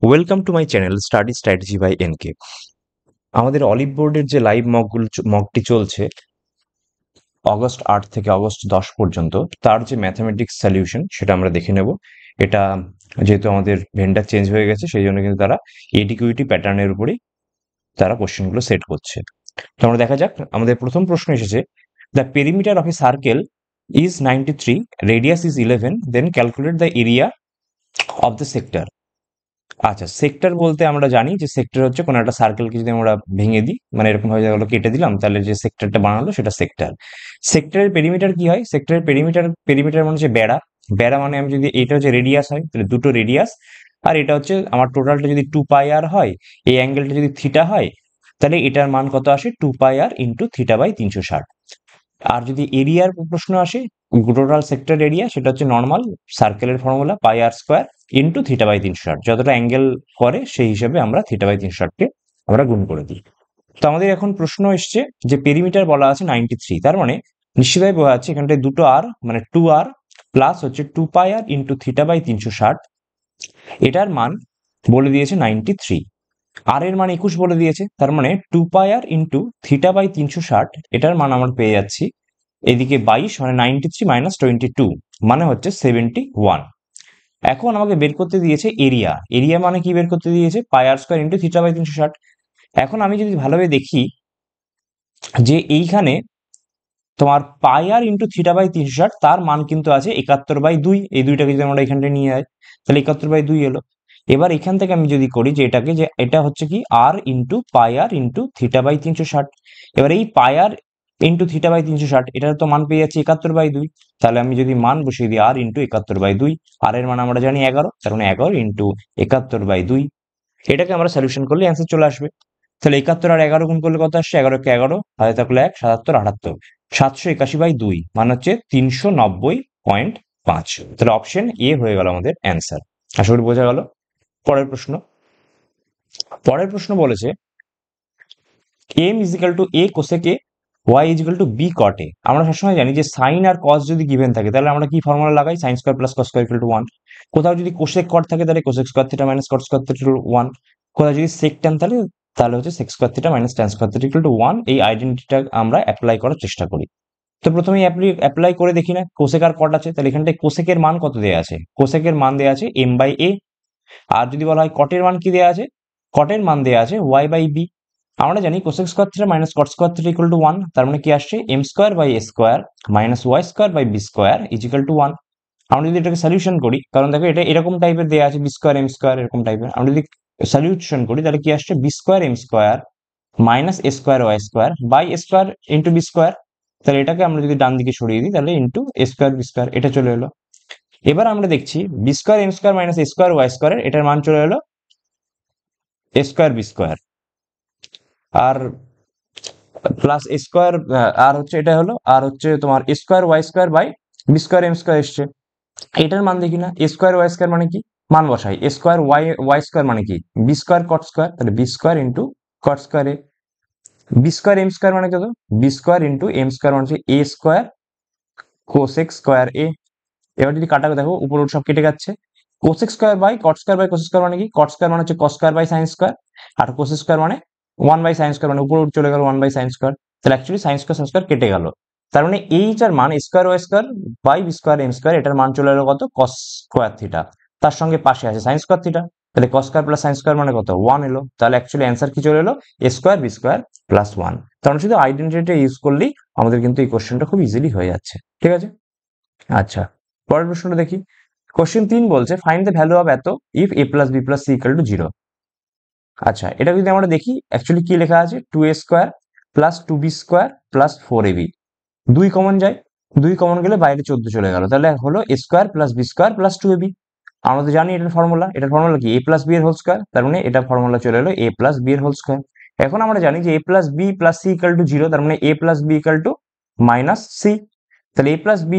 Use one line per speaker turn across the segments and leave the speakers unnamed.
Welcome to my channel study strategy by NK. আমাদের অলিভ বোর্ডের যে লাইভ মকটি চলছে অগস্ট 8 থেকে অগস্ট 10 পর্যন্ত, তার যে ম্যাথমেটিক্স সলিউশন সেটা আমরা দেখে নেব। এটা যেহেতু আমাদের ভেন্ডার চেঞ্জ হয়ে গেছে, সেই জন্য কিন্তু তারা এডিকুইটি প্যাটার্নের উপরেই তারা কোশ্চেনগুলো সেট করছে। তো আমরা দেখা যাক, আমাদের প্রথম প্রশ্ন এসেছে, the perimeter of a circle is 93, radius is 11, then calculate the area of the sector. আচ্ছা, সেক্টর বলতে আমরা জানি যে সেক্টর হচ্ছে কোনো একটা সার্কেলকে যদি আমরা ভেঙে দিই, মানে এরকম ভাবে যেগুলো কেটে দিলাম, তাহলে যে সেক্টরটা বানালো সেটা সেক্টর। সেক্টরের পেরিমিটার কি হয়? সেক্টরের পেরিমিটার মানে হচ্ছে বেড়া। বেড়া মানে আমি যদি এটা হচ্ছে রেডিয়াস হয়, তাহলে দুটো রেডিয়াস, আর এটা হচ্ছে আমার টোটালটা যদি 2πr হয়, এই অ্যাঙ্গেলটা যদি থিটা হয়, তাহলে এটার মান কত আসে? 2πr into theta by 360। আর যদি এরিয়ার প্রশ্ন আসে, টোটাল সেক্টর এরিয়া, সেটা হচ্ছে নর্মাল সার্কেলের formula πr² into theta by 360। যতটা অ্যাঙ্গেল করে সেই হিসেবে আমরা থিটা বাই 360কে আমরা গুণ করে দিই। তো আমাদের এখন প্রশ্ন এসছে যে পেরিমিটার বলা আছে 93, তার মানে নিশ্চিতভাবে বোঝা যাচ্ছে এখানটায় দুটো আর, মানে 2r প্লাস হচ্ছে 2πr ইন্টু থিটা বাই 360, এটার মান বলে দিয়েছে 93। আর এর মান 21 বলে দিয়েছে, তার মানে 2πr ইন্টু থিটা বাই 360, এটার মান আমরা পেয়ে যাচ্ছি এদিকে 22, মানে 93 মাইনাস 22, মানে হচ্ছে 71। এখন আমাকে বের করতে দিয়েছে এরিয়া। এরিয়া মানে কি বের করতে দিয়েছে? πr² into theta by 360। এখন আমি যদি ভালোভাবে দেখি যে এইখানে তোমার πr ইন্টু থিটা বাই 360, তার মান কিন্তু আছে 71/2। এই দুইটাকে যদি আমরা এখানটা নিয়ে যাই, তাহলে 71/2 এলো। এবার এখান থেকে আমি যদি করি যে এটাকে, যে এটা হচ্ছে কি আর into πr into theta by 360। এবার এই πr ইন্টু থিটা বাই 360, এটার তো মান পেয়ে যাচ্ছি 71/2। তাহলে আমি যদি মান বসিয়ে দিই আর ইন্টু 71/2, আর এর মান আমরা জানি 11, তার মানে 11 ইন্টু 71/2, এটাকে আমরা সলিউশন করলে অ্যান্সার চলে আসবে। তাহলে 71 আর 11 গুণ করলে কত আসছে? 11 কে 11, হাতে থাকলো 1, 77, 78, 781/2, মানে হচ্ছে 390.5। তাহলে অপশন এ হয়ে গেল আমাদের অ্যান্সার। আশা করি বোঝা গেল। পরের প্রশ্ন। পরের প্রশ্ন বলেছে m is equal to a cosec a, y is equal to b cot a। আমরা সবসময় জানি যে সাইন আর কস যদি গিভেন থাকে, তাহলে আমরা কি ফর্মুলা লাগাই? Sine square plus cos square equal to 1। কোথাও যদি কোসেক কট থাকে, তাহলে cosec square theta minus cot square theta equal to 1। কোথাও যদি সেক ট্যান তাহলে তাহলে হচ্ছে sec square theta minus tan square theta equal to 1। এই আইডেন্টিটিটা আমরা অ্যাপ্লাই করার চেষ্টা করি। তো প্রথমেই অ্যাপ্লাই করে দেখি না, কোসেক আর কট আছে, তাহলে এখানটায় কোসেকের মান কত দেওয়া আছে? কোসেকের মান দেওয়া আছে m/a। আর যদি বলা হয় কটের মান কি দেওয়া আছে? কটের মান দেওয়া আছে y/b। আমরা জানি cosec square theta minus cot square theta equal to 1, তার মানে কি আসছে? m² by a² minus y² by b² is equal to 1। আমরা যদি এটাকে সলিউশন করি, কারণ দেখো এটা এরকম টাইপের দেওয়া আছে, b² m² এরকম টাইপের, আমরা যদি সলিউশন করি তাহলে কি আসছে? b² m² minus a² y² by a² into b²। তাহলে এটাকে আমরা যদি ডান দিকে সরিয়ে দিই, তাহলে ইন্টু a² b², এটা চলে এলো। এবার আমরা দেখছি b² m² minus a² y² এটার মান চলে এলো a² b², আর প্লাস a², আর হচ্ছে এটা হলো, আর হচ্ছে তোমার a² y² by b² m² এসছে। এটার মান দেখি না, a² y² মানে কি? মান বসাই। a² y² মানে কি? b² cot স্কোয়ার, তাহলে b² into cot square a। b² m² মানে কত? b² ইন্টু m² মানে হচ্ছে a² cosec স্কোয়ার a। এবার যদি কাটাকে দেখো, উপর সব কেটে যাচ্ছে। Cosec square by cot square by cosec square মানে কি? কট স্কোয়ার মানে হচ্ছে cos square by sine square, আর কোসেক স্কোয়ার মানে 1/sin স্কোয়ার, মানে উপর চলে গেল 1/sin স্কোয়ার। তাহলে actually sine square sine square কেটে গেল। তার মানে এইটার মান a² y² by b² m², এটার মান চলে এলো কত? Cos square theta. তার সঙ্গে পাশে আছে সাইন স্কোয়ার থিটা, তাহলে cos square plus sine square মানে কত? 1 এলো। তাহলে অ্যাকচুয়ালি অ্যান্সার কি চলে এলো? a² b² plus 1। তার মানে শুধু আইডেন্টিটি ইউজ করলেই আমাদের কিন্তু এই কোশ্চেনটা খুব ইজিলি হয়ে যাচ্ছে। ঠিক আছে? আচ্ছা, পরের প্রশ্নটা দেখি। কোশ্চেন 3 বলছে ফাইন্ড দ্য ভ্যালু অফ এত if a plus B plus C equal to 0। আচ্ছা, এটা যদি আমরা দেখি অ্যাকচুয়ালি কি লেখা আছে? 2a² plus 2b² plus 4ab। 2 common যায়, 2 কমন গেলে বাইরে 14 চলে গেল, তাহলে হলো a² plus b² plus 2ab। আমরা তো জানি এটার ফর্মুলা। এটার ফর্মুলা কি? a প্লাস b এর হোল স্কোয়ার, তার মানে এটা ফর্মুলা চলে এলো a প্লাস b এর হোল স্কোয়ার। এখন আমরা জানি যে a plus b plus c equal to 0, তার মানে a plus b equal to minus c। তাহলে a plus b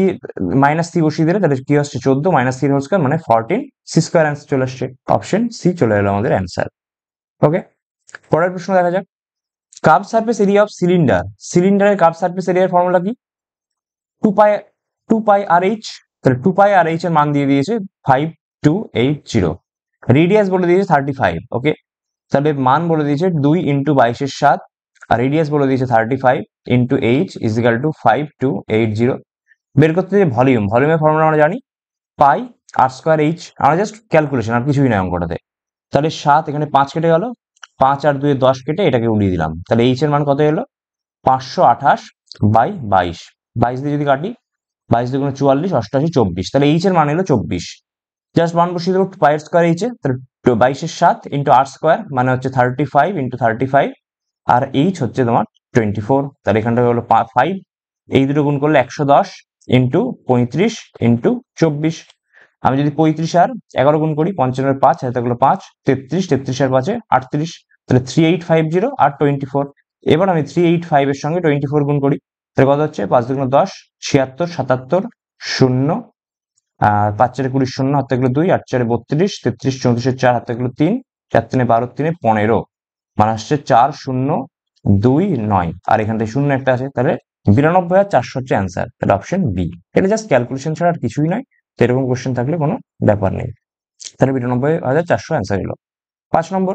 minus c বসিয়ে দিলে তাহলে কি আসছে? 14 মাইনাস c এর হোল স্কোয়ার মানে 14, c² অ্যান্সার চলে আসছে। অপশন সি চলে এলো আমাদের অ্যান্সার। ওকে, পরের প্রশ্ন দেখা যাক। Curve surface area of cylinder. সিলিন্ডারের কার্ভ সারফেস এরিয়ার ফর্মুলা কি? 2 পাই 2 পাই আর এইচ। তাহলে 2 পাই আর এইচ এর মান দিয়ে দিয়েছে 5280। রেডিয়াস বলে দিয়েছে 35, ওকে। তাহলে মান বলে দিয়েছে 2 ইন্টু 22/7, আর রেডিয়াস বলে দিয়েছে 35 into H is equal two 5280। বের করতে যে ভলিউমের ফর্মুলা আমরা জানি, পাই আর স্কোয়ার এইচ, আমরা জাস্ট ক্যালকুলেশন, আর কিছুই নয় অঙ্কটাতে। তাহলে 7, এখানে 5 কেটে গেল, 5 আর 2 10 কেটে এটাকে উড়িয়ে দিলাম, তাহলে এইচ এর মান কত এলো 528/22, 22 দিয়ে যদি কাটি, 22 দুগুণে 44, 88, 24, তাহলে এইচ এর মান এলো 24। জাস্ট মান বসিয়ে দেবো পাই স্কোয়ার এইচে, তাহলে 22/7 ইন্টু আর স্কোয়ার মানে হচ্ছে 35 ইন্টু 35, আর এইচ হচ্ছে তোমার 24, তাহলে এখানটা হলো 5, এই দুটো গুণ করলে 110 ইন্টু 35 ইন্টু 24। আমি যদি 35 আর 11 গুণ করি, 55 5 হাতে থাকলো 5, 33, 33 আর 5 38, তাহলে 3850 আর 24। এবার আমি 385 এর সঙ্গে 24 গুণ করি, তাহলে কত হচ্ছে 5 দুগুণ 10, 76, 77, 0, 5 4 20, 0 হাতে থাকলো 2, 8 4 32, 33, 34 4 হাতে থাকলো 3, 4 3 12, 3 15, মানে আসছে 4029, আর এখানটায় 0 একটা আছে, তাহলে 92,400 হচ্ছে অ্যান্সার। তাহলে অপশন বি। এটা জাস্ট ক্যালকুলেশন ছাড়া আর কিছুই নয়, তো এরকম কোশ্চেন থাকলে কোনো ব্যাপার নেই। তাহলে 92,400 অ্যান্সার এলো। 5 number,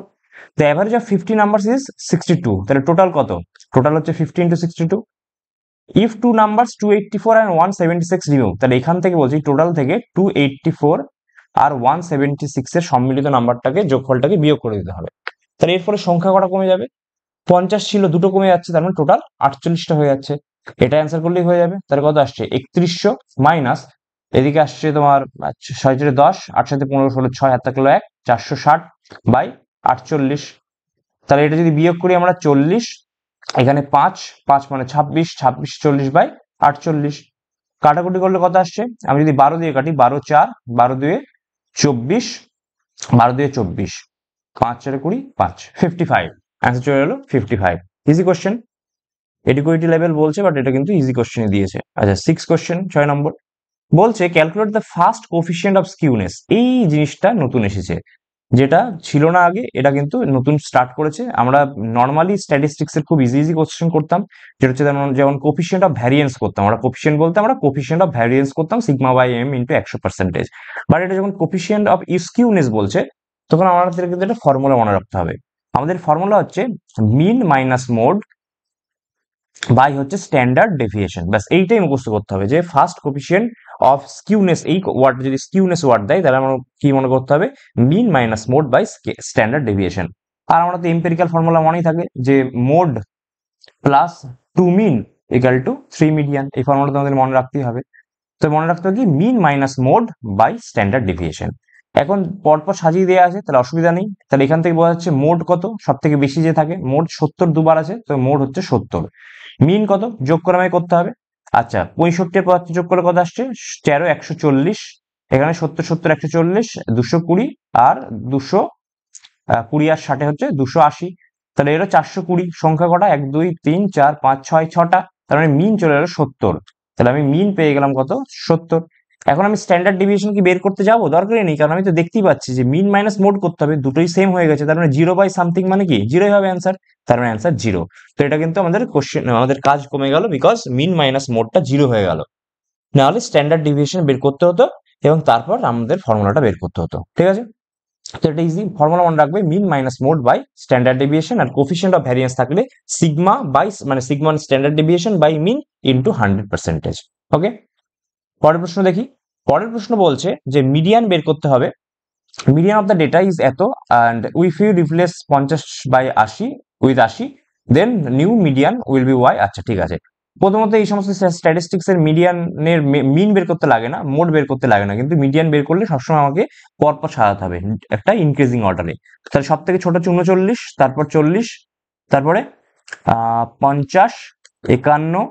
the average of 50 numbers is 62, তাহলে টোটাল কত? টোটাল হচ্ছে 50 into 62। If two numbers 284 and 176 remove, তাহলে এখান থেকে বলছি টোটাল থেকে 284 আর 176 এর সম্মিলিত নাম্বারটাকে, যোগফলটাকে বিয়োগ করে দিতে হবে। তাহলে এরপরে সংখ্যা কটা কমে যাবে? 50 ছিল, দুটো কমে যাচ্ছে, তার মানে টোটাল 48টা হয়ে যাচ্ছে। এটা অ্যান্সার করলেই হয়ে যাবে। তাহলে কত আসছে 3100 মাইনাস, এদিকে আসছে তোমার 6 4 10, 8 7 15 16 6 হাত থাকলো 1, 460/48। তাহলে এটা যদি বিয়োগ করি আমরা 40, এখানে 5 5 মানে 26, 26 40/48। কাটাকুটি করলে কত আসছে? আমি যদি 12 দিয়ে কাটি, 12 4, 12 2 24, 12 2 24, 5 4 20, 5 55, অ্যান্সার চলে এলো 55। ইজি কোশ্চেন, এডুকেটিভ লেভেল বলছে, বাট এটা কিন্তু ইজি কোশ্চেনই দিয়েছে। আচ্ছা 6 কোশ্চেন, 6 নম্বর বলছে calculate the first coefficient of skewness. এই জিনিসটা নতুন এসেছে, যেটা ছিল না আগে, এটা কিন্তু নতুন স্টার্ট করেছে। আমরা নর্মালি স্ট্যাটিস্টিক্স এর খুব ইজি কোশ্চেন করতাম, যেটা হচ্ছে যেমন কোফিশিয়েন্ট অফ ভ্যারিয়েন্স করতাম, আমরা কোফিশিয়েন্ট বলতে আমরা কোফিশিয়েন্ট অফ ভ্যারিয়েন্স করতাম sigma by M into 100%। But এটা যখন কোফিশিয়েন্ট অফ স্কিউনেস বলছে, তখন আমাদের কিন্তু একটা ফর্মুলা মনে রাখতে হবে। আমাদের ফর্মুলা হচ্ছে মিন মাইনাস মোড বাই হচ্ছে স্ট্যান্ডার্ড ডেভিয়েশন। ব্যাস এইটাই মুখস্থ করতে হবে, যে ফার্স্ট কোফিশিয়েন্ট অফ স্কিউনেস, এই ওয়ার্ড যদি স্কিউনেস ওয়ার্ড দেয়, তাহলে আমার কি মনে করতে হবে? Mean minus mode by standard deviation. আর আমরা তো এম্পিরিক্যাল ফর্মুলা মনেই থাকে, যে mode plus 2 mean equal to 3 median. এই ফর্মুলা তোমাদের মনে রাখতেই হবে। তো মনে রাখতে হবে কি mean minus mode by standard deviation. এখন পরপর সাজিয়ে দেওয়া আছে, তাহলে অসুবিধা নেই। তাহলে এখান থেকে বোঝা যাচ্ছে মোড কত, সব থেকে বেশি যে থাকে, মোড 70 দুবার আছে, তো মোড হচ্ছে 70। মিন কত যোগ করে আমাকে করতে হবে। আচ্ছা 65 এর পর যোগ করে কত আসছে 13 140, এখানে 70 70 140, 220, আর 220 আর 60 হচ্ছে 280। তাহলে এলো 420। সংখ্যা কটা? 1 2 3 4 5 6 6টা, তার মানে মিন চলে এলো 70। তাহলে আমি মিন পেয়ে গেলাম কত? 70। এখন আমি স্ট্যান্ডার্ড ডেভিয়েশন কি বের করতে যাবো? দরকারই নেই, কারণ আমি তো দেখতেই পাচ্ছি যে মিন মাইনাস মোড করতে হবে, দুটোই সেম হয়ে গেছে, তার মানে 0/সামথিং মানে কি 0 হবে অ্যান্সার, তার মানে অ্যান্সার 0। তো এটা কিন্তু আমাদের কোশ্চেন, আমাদের কাজ কমে গেল, বিকজ মিন মাইনাস মোডটা 0 হয়ে গেল। নাহলে স্ট্যান্ডার্ড ডেভিয়েশন বের করতে হতো, এবং তারপর আমাদের ফর্মুলাটা বের করতে হতো। ঠিক আছে, তো এটা ইজি ফর্মুলা মনে রাখবে, mean minus mode by standard deviation, আর কোফিশিয়েন্ট অফ ভ্যারিয়েন্স থাকলে সিগমা বাই মানে sigma standard deviation by mean into 100%। Okay, পরের প্রশ্ন দেখি। পরের প্রশ্ন বলছে যে মিডিয়ান বের করতে হবে। Median of the data is এত, and if you replace 50/80 with 80, then new median will be Y. আচ্ছা ঠিক আছে, প্রথমত এই সমস্ত স্ট্যাটিস্টিক্স এর মিডিয়ানের মিন বের করতে লাগে না, মোড বের করতে লাগে না, কিন্তু মিডিয়ান বের করলে সবসময় আমাকে পরপর সাজাতে হবে একটা ইনক্রিজিং অর্ডারে। তাহলে সব থেকে ছোট হচ্ছে 39, তারপর 40, তারপরে 50, 51,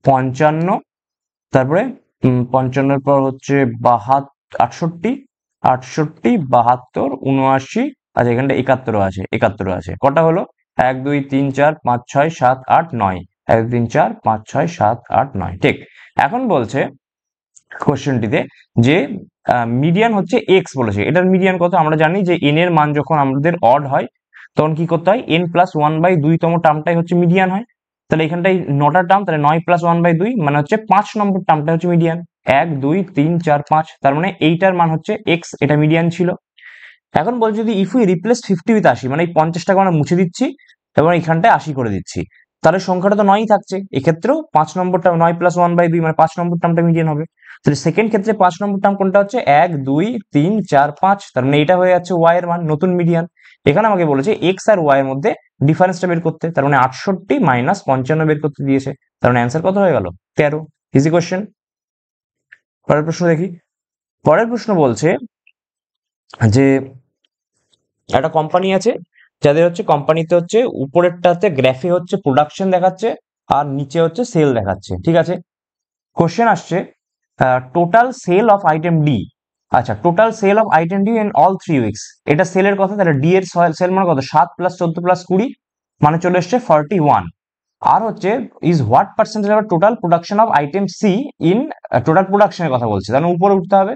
55, তারপরে 55-এর পর হচ্ছে 68, 72, 79, আচ্ছা এখানটা 71 আছে, 71 আছে। কটা হলো? 1 2 3 4 5 6 7 8 9, 1 2 3 4 5 6 7 8 9। ঠিক, এখন বলছে কোশ্চেনটিতে যে মিডিয়ান হচ্ছে এক্স বলেছে, এটার মিডিয়ান কত? আমরা জানি যে এন এর মান যখন আমাদের অড হয়, তখন কি করতে হয়? n প্লাস 1/2তম টার্মটাই হচ্ছে মিডিয়ান হয়। তাহলে এখানটাই 9টা টার্ম, তাহলে 9 প্লাস 1/2 মানে হচ্ছে 5 নম্বর টার্মটা হচ্ছে মিডিয়ান। 1 2 3 4 5, তার মানে এইটার মান হচ্ছে এক্স, এটা মিডিয়ান ছিল। এখন বলছি যদি ইফ উই রিপ্লেস 50 উইথ 80, মানে এই 50টাকে আমরা মুছে দিচ্ছি এবং এখানটায় 80 করে দিচ্ছি, তাহলে সংখ্যাটা তো 9ই থাকছে। এক্ষেত্রেও 5 নম্বরটা 9+1/2, মানে 5 নম্বর টার্মটা মিডিয়ান হবে। তাহলে সেকেন্ড ক্ষেত্রে 5 নম্বর টার্ম কোনটা হচ্ছে? 1 2 3 4 5, তার মানে এটা হয়ে যাচ্ছে ওয়াই এর মান, নতুন মিডিয়ান। এখানে আমাকে বলেছে এক্স আর ওয়াই এর মধ্যে ডিফারেন্সটা বের করতে, তার মানে 68 মাইনাস 55 বের করতে দিয়েছে, তার মানে অ্যান্সার কত হয়ে গেল? 13। Easy question. পরের প্রশ্ন দেখি। পরের প্রশ্ন বলছে যে একটা কোম্পানি আছে যাদের হচ্ছে কোম্পানিতে হচ্ছে উপরেরটাতে গ্রাফে হচ্ছে প্রোডাকশন দেখাচ্ছে আর নিচে হচ্ছে সেল দেখাচ্ছে, ঠিক আছে। কোশ্চেন আসছে total sale of item D. আচ্ছা, total sale of item D in all 3 weeks, এটা সেলের কথা। তাহলে ডি এর সেল মানে কত? 7 + 14 + 20, মানে চলে এসছে 41। আর হচ্ছে is what percentage of total production of item C in, টোটাল প্রোডাকশনের কথা বলছে, তাহলে উপরে উঠতে হবে।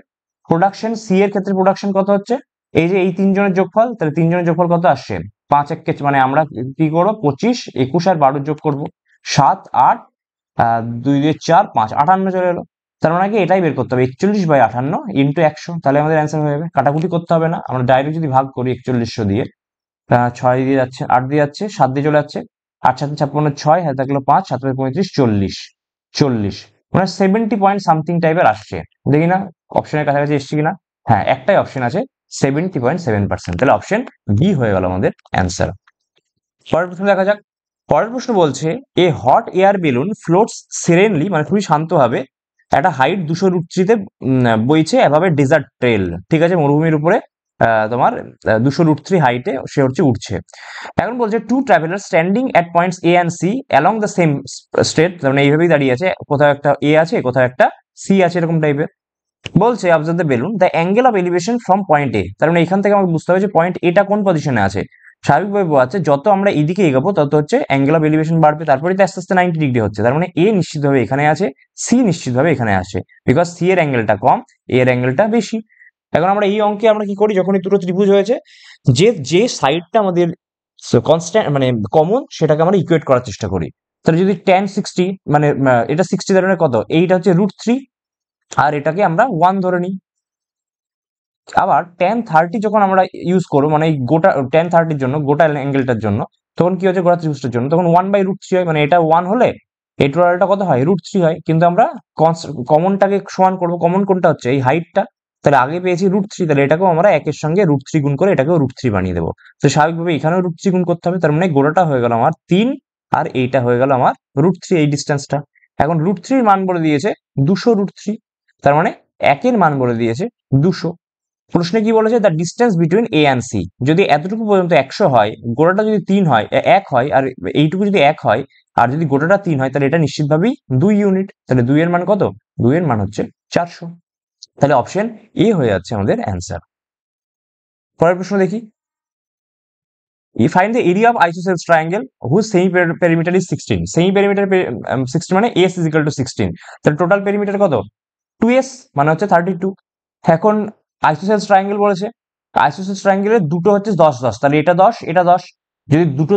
প্রোডাকশন সি এর ক্ষেত্রে প্রোডাকশন কত হচ্ছে? এই যে এই তিনজনের যোগফল, তাহলে তিনজনের যোগফল কত আসছে? 5 1 মানে আমরা কি করবো? 25 21 আর 12 যোগ করবো, 7 8 2 2 4 5 58 চলে এলো। তার মানে কি এটাই বের করতে হবে, 41/58 ইন্টু 100, তাহলে আমাদের অ্যান্সার হয়ে যাবে। কাটাকুটি করতে হবে না, আমরা ডাইরেক্ট যদি ভাগ করি 4100 দিয়ে, 6 দিয়ে যাচ্ছে, 8 দিয়ে যাচ্ছে, 7 দিয়ে চলে যাচ্ছে, 8 7 56, 6 হাতে থাকলো 5, 7 35 40, 40 মানে 70 পয়েন্ট সামথিং টাইপের আসছে। দেখি না অপশনের কাছাকাছি এসছে কিনা। হ্যাঁ, একটাই অপশন আছে 70.7%, তাহলে অপশন বি হয়ে গেল আমাদের অ্যান্সার। পরের প্রশ্ন দেখা যাক। পরের প্রশ্ন বলছে এ হট এয়ার বেলুন ফ্লোটস সেরেনলি, মানে খুবই শান্তভাবে একটা হাইট 200 √3-তে বইছে এভাবে ডেজার্ট ট্রেল, ঠিক আছে, মরুভূমির উপরে তোমার 200 √3 হাইটে সে হচ্ছে উঠছে। এখন বলছে two traveller standing at points A and C along the same straight, মানে এইভাবেই দাঁড়িয়ে আছে, কোথাও একটা এ আছে কোথাও একটা সি আছে, এরকম টাইপের। বলছে observe the balloon the angle of elevation from point A, তার মানে এখান থেকে আমাকে বুঝতে হবে যে পয়েন্ট এটা কোন পজিশনে আছে। স্বাভাবিকভাবে বোঝাচ্ছে যত আমরা এদিকে এগাবো তত হচ্ছে অ্যাঙ্গেল অফ এলিভেশন বাড়বে, তারপরে তো আস্তে আস্তে 90 ডিগ্রি হচ্ছে, তার মানে এ নিশ্চিতভাবে এখানে আছে, সি নিশ্চিতভাবে এখানে আছে, বিকজ সি এর অ্যাঙ্গেলটা কম, এ এর অ্যাঙ্গেলটা বেশি। এখন আমরা এই অঙ্কে আমরা কি করি, যখনই দুটো ত্রিভুজ হয়েছে যে যে সাইডটা আমাদের কনস্ট্যান্ট মানে কমন, সেটাকে আমরা ইকুয়েট করার চেষ্টা করি। তাহলে যদি tan 60, মানে এটা 60 ধরনের কত, এইটা হচ্ছে √3, আর এটাকে আমরা 1 ধরে নিই। আবার tan 30 যখন আমরা ইউজ করবো, মানে এই গোটা tan 30-র জন্য, গোটা অ্যাঙ্গেলটার জন্য, তখন কি হচ্ছে গোটা ত্রিভুজটার জন্য, তখন 1/√3 হয়, মানে এটা 1 হলে এই টোটালটা কত হয়? √3 হয়। কিন্তু আমরা কমনটাকে সমান করবো, কমন কোনটা হচ্ছে? এই হাইটটা, তাহলে আগে পেয়েছি √3, তাহলে এটাকেও আমরা একের সঙ্গে √3 গুণ করে এটাকেও √3 বানিয়ে দেবো। তো স্বাভাবিকভাবে এখানেও √3 গুণ করতে হবে, তার মানে গোটাটা হয়ে গেল আমার 3, আর এইটা হয়ে গেল আমার √3, এই ডিস্টেন্সটা। এখন √3 মান বলে দিয়েছে 200 √3, তার মানে একের মান বলে দিয়েছে 200। প্রশ্নে কি বলেছে? The distance between A and C, যদি এতটুকু পর্যন্ত 100 হয়, গোটাটা যদি 3 হয়, 1 হয়, আর এইটুকু যদি 1 হয়, আর যদি গোটাটা 3 হয়, তাহলে এটা নিশ্চিতভাবেই 2 ইউনিট। তাহলে 2 এর মান কত? 2 এর মান হচ্ছে 400। তাহলে অপশন এ হয়ে যাচ্ছে আমাদের অ্যান্সার। পরের প্রশ্ন দেখি। You find the area of isosceles triangle whose semi perimeter is 16. Semi perimeter 16 মানে s is equal to 16, তাহলে টোটাল পেরিমিটার কত? 2s, মানে হচ্ছে 32। এখন আইসোসেলস ট্রায়াঙ্গেল বলেছে, আইসোসেলস ট্রায়াঙ্গেলের দুটো হচ্ছে 10 10, তাহলে এটা 10 এটা 10, যদি দুটো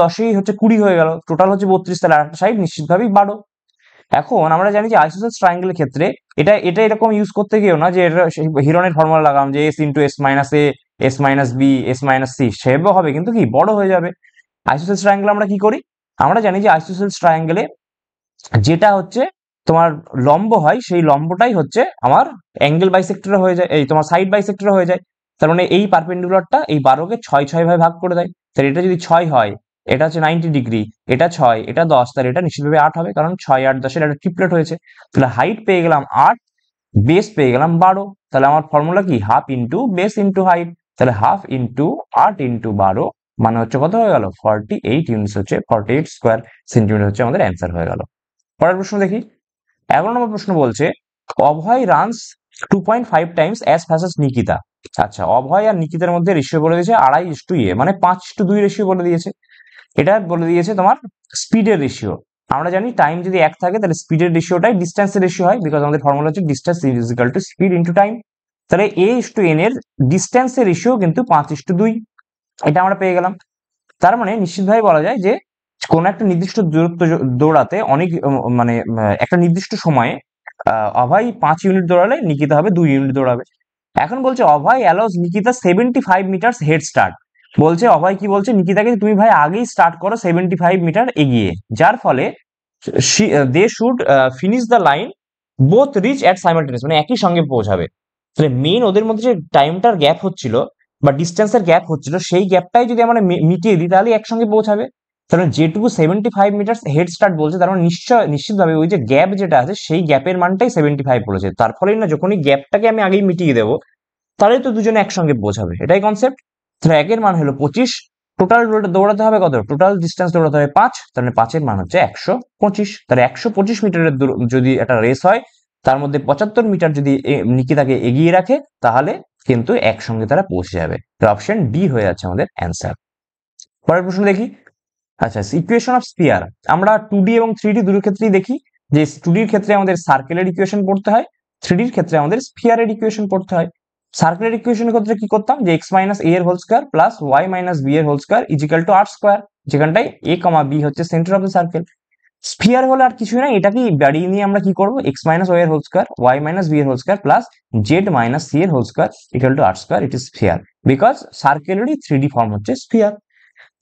দশই হচ্ছে 20 হয়ে গেল, টোটাল হচ্ছে 32, তাহলে আরেকটা সাইড নিশ্চিতভাবেই 12। এখন আমরা জানি যে আইসোসেলস ট্রায়াঙ্গেলের ক্ষেত্রে এটা এটা এরকম ইউজ করতে গিয়েও না যে এটা হিরনের ফর্মুলা লাগাম যে s into s minus A, s minus B, s minus C, সেভাবে হবে কিন্তু কি বড় হয়ে যাবে। আইসোসেলস ট্রায়াঙ্গেল আমরা কি করি, আমরা জানি যে আইসোসেলস ট্রায়াঙ্গেলে যেটা হচ্ছে তোমার লম্ব হয়, সেই লম্বটাই হচ্ছে আমার অ্যাঙ্গেল বাইসেক্টর হয়ে যায়, এই তোমার সাইড বাইসেক্টর হয়ে যায়। তার মানে এই পারপেন্ডিকুলারটা এই 12কে 6 ভাবে ভাগ করে দেয়, তাহলে এটা যদি 6 হয়, এটা হচ্ছে 90 ডিগ্রি, এটা 6 এটা 10, তাহলে এটা নিশ্চিতভাবে 8 হবে, কারণ 6 8 10 এর একটা ট্রিপলেট হয়েছে। তাহলে হাইট পেয়ে গেলাম 8, বেস পেয়ে গেলাম 12, তাহলে আমার ফর্মুলা কি? Half into base into height, তাহলে হাফ ইন্টু 8 ইন্টু 12 মানে হচ্ছে কত হয়ে গেল? 48 ইউনিটস, হচ্ছে 48 স্কোয়ার সেন্টিমিটার হচ্ছে আমাদের অ্যান্সার হয়ে গেল। পরের প্রশ্ন দেখি। 11 নম্বর প্রশ্ন বলছে Abhay runs 2.5 times as fast as Nikita. আচ্ছা, অভয় আর নিকিতার মধ্যে রেশিও বলে দিয়েছে 2.5:a, মানে 5:2 রেশিও বলে দিয়েছে। এটা বলে দিয়েছে তোমার স্পিডের রেশিও। আমরা জানি টাইম যদি 1 থাকে তাহলে স্পিডের রেশিওটাই ডিস্টেন্সের রেশিও হয়, বিকজ আমাদের ফর্মুলা হচ্ছে distance is equal two speed into time. তাহলে a:n এর ডিস্টেন্সের রেশিও কিন্তু 5:2, এটা আমরা পেয়ে গেলাম। তার মানে নিশ্চিতভাবে বলা যায় যে কোন একটা নির্দিষ্ট দূরত্ব দৌড়াতে অনেক মানে একটা নির্দিষ্ট সময়ে অভয় 5 ইউনিট দৌড়ালে নিকিতা হবে 2 ইউনিট দৌড়াবে। এখন বলছে Abhay allows Nikita 75 metres head start. বলছে অভয় কি বলছে, নিকিতাকে তুমি ভাই আগেই স্টার্ট করো 75 মিটার এগিয়ে, যার ফলে they should finish the line both reach at simultaneous, মানে একই সঙ্গে পৌঁছাবে। তাহলে মেন ওদের মধ্যে যে টাইমটার গ্যাপ হচ্ছিল বা ডিস্টেন্সের গ্যাপ হচ্ছিল, সেই গ্যাপটাই যদি আমরা মিটিয়ে দিই তাহলে একসঙ্গে পৌঁছাবে। তার মানে যেটুকু 75 মিটার হেড স্টার্ট বলছে, তার মানে নিশ্চিতভাবে ওই যে গ্যাপ যেটা আছে সেই গ্যাপের মানটাই 75 বলেছে। তার ফলে না যখনই গ্যাপটাকে আমি আগেই মিটিয়ে দেবো তাহলে তো দুজনে একসঙ্গে পৌঁছাবে, এটাই কনসেপ্ট। তাহলে একের মান হলো 25, টোটাল দৌড়াতে হবে কত, টোটাল ডিস্টেন্স দৌড়াতে হবে 5, তাহলে 5-এর মান হচ্ছে 125। তাহলে 125 মিটারের যদি একটা রেস হয়, তার মধ্যে 75 মিটার যদি নিকিতাকে এগিয়ে রাখে, তাহলে কিন্তু একসঙ্গে তারা পৌঁছে যাবে। অপশন ডি হয়ে যাচ্ছে আমাদের অ্যান্সার। পরের প্রশ্ন দেখি। আচ্ছা, ইকুয়েশন অফ স্পিয়ার আমরা 2D এবং 3D দুটোর ক্ষেত্রেই দেখি যে 2Dর ক্ষেত্রে আমাদের সার্কেলের ইকুয়েশন পড়তে হয়, 3Dর ক্ষেত্রে আমাদের স্পিয়ারের ইকুয়েশন পড়তে হয়। সার্কেলের ইকুয়েশনের ক্ষেত্রে কি করতাম, যে x মাইনাস a এর whole square plus y minus b এর whole square is equal to r square, যেখানটায় a কমা b হচ্ছে centre of the circle. Sphere হলে আর কিছুই না, এটাকেই বাড়িয়ে নিয়ে আমরা কি করব, x মাইনাস y এর whole square, y minus b এর whole square plus z minus c এর whole square equal to r square, it is sphere. Because সার্কেলেরই 3D ফর্ম হচ্ছে স্পিয়ার।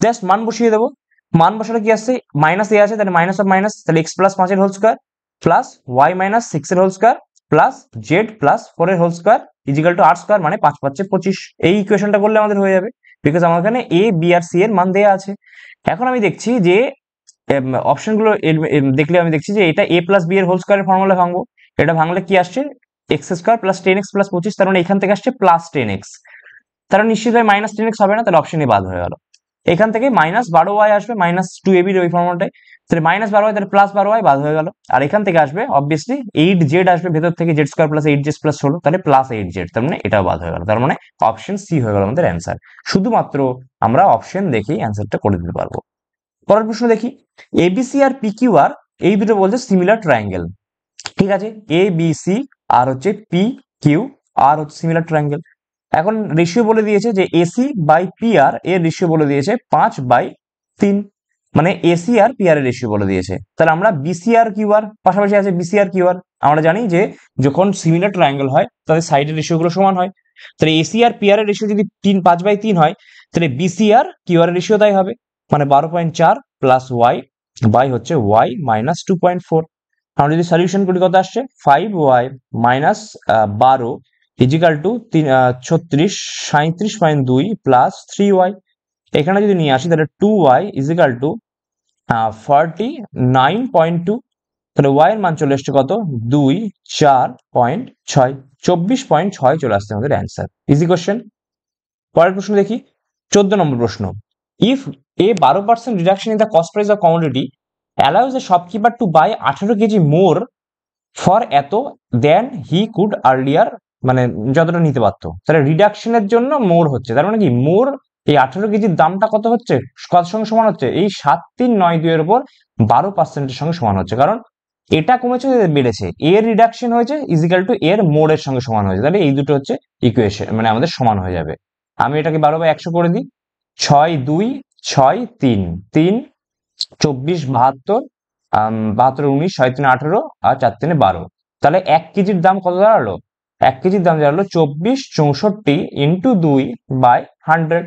জাস্ট মান বসিয়ে দেবো, মান বসালে কি আসছে, মাইনাস এ আছে, তাহলে মাইনাস অফ মাইনাস, তাহলে x প্লাস 5 এর whole square plus y minus 6 এর whole square plus z plus 4 এর whole square is equal to r square, মানে 5 5 25। এই ইকুয়েশনটা করলে আমাদের হয়ে যাবে, বিকজ আমার এখানে a b আর c এর মান দেয়া আছে। এখন আমি দেখছি যে অপশনগুলো দেখলে আমি দেখছি যে এটা a প্লাস b এর হোল স্কয়ারের ফর্মুলা ভাঙবো। এটা ভাঙলে কি আসছে, x square plus 10x plus 25, তার মানে এখান থেকে আসছে প্লাস 10x, তারা নিশ্চিতভাবে মাইনাস 10x হবে না, তাহলে অপশন এ বাদ হয়ে গেল। এখান থেকে মাইনাস 12y আসবে, মাইনাস 2ab ওই ফর্মুলাটাই, তাহলে মাইনাস 12y, তাহলে প্লাস 12y বাদ হয়ে গেল। আর এখান থেকে আসবে অবভিয়াসলি 8z আসবে ভেতর থেকে, Z square plus 8z plus 16, তাহলে প্লাস 8z, তার মানে এটাও বাদ হয়ে গেল। তার মানে অপশন সি হয়ে গেল আমাদের অ্যান্সার। শুধুমাত্র আমরা অপশন দেখেই অ্যান্সারটা করে দিতে পারবো। পরের প্রশ্ন দেখি। এবিসি আর পিকিউআর এই দুটো বলছে সিমিলার ট্রায়াঙ্গেল। ঠিক আছে, এ বি সি আর হচ্ছে পি কিউ আর হচ্ছে সিমিলার ট্রায়াঙ্গেল। এখন রেশিও বলে দিয়েছে যে এসি বাই পি আর এর রেশিও বলে দিয়েছে 5/3, মানে এসি আর পি আর এর রেশিও বলে দিয়েছে। তাহলে আমরা বিসি আর কিউ আর পাশাপাশি আছে, বিসি আর কিউ আর আমরা জানি যে যখন সিমিলার ট্রায়াঙ্গেল হয় তাদের সাইডের রেশিও গুলো সমান হয়। তাহলে এসি আর পি আর এর রেশিও যদি 5/3 হয়, তাহলে বিসি আর কিউ আর এর রেশিও তাই হবে, মানে 12.4 প্লাস ওয়াই বাই হচ্ছে ওয়াই মাইনাস 2.4। আমরা যদি সলিউশন করি কত আসছে, 5y minus 12 is equal two 37.2 plus 3y। এখানে যদি নিয়ে আসি তাহলে 2y ইজিক্যাল টু 49.2, তাহলে y এর মান চলে আসছে কত, 4.6, 24.6 চলে আসছে আমাদের অ্যান্সার। Easy question. পরের প্রশ্ন দেখি, 14 নম্বর প্রশ্ন। If A 12% reduction in the cost price of commodity allows a shopkeeper to buy 18 KG more for এত দেন হি কুড আর্লিয়ার, মানে যতটা নিতে পারতো, তাহলে রিডাকশনের জন্য মোর হচ্ছে, তার মানে কি মোর এই 18 কেজির দামটা কত হচ্ছে, কত সঙ্গে সমান হচ্ছে, এই 7392 এর উপর 12%-এর সঙ্গে সমান হচ্ছে। কারণ এটা কমেছে বেড়েছে, এর রিডাকশন হয়েছে ইজিক্যাল টু এর মোড়ের সঙ্গে সমান হয়েছে, তাহলে এই দুটো হচ্ছে ইকুয়েশন, মানে আমাদের সমান হয়ে যাবে। আমি এটাকে 12/100 করে দিই, 6 2 6 3 3 24 72 72 19 6 3 18 আর 4 3 12, তাহলে 1 কেজির দাম কত দাঁড়ালো, 1 কেজির দাম দাঁড়ালো 2464 ইন্টু 2/100।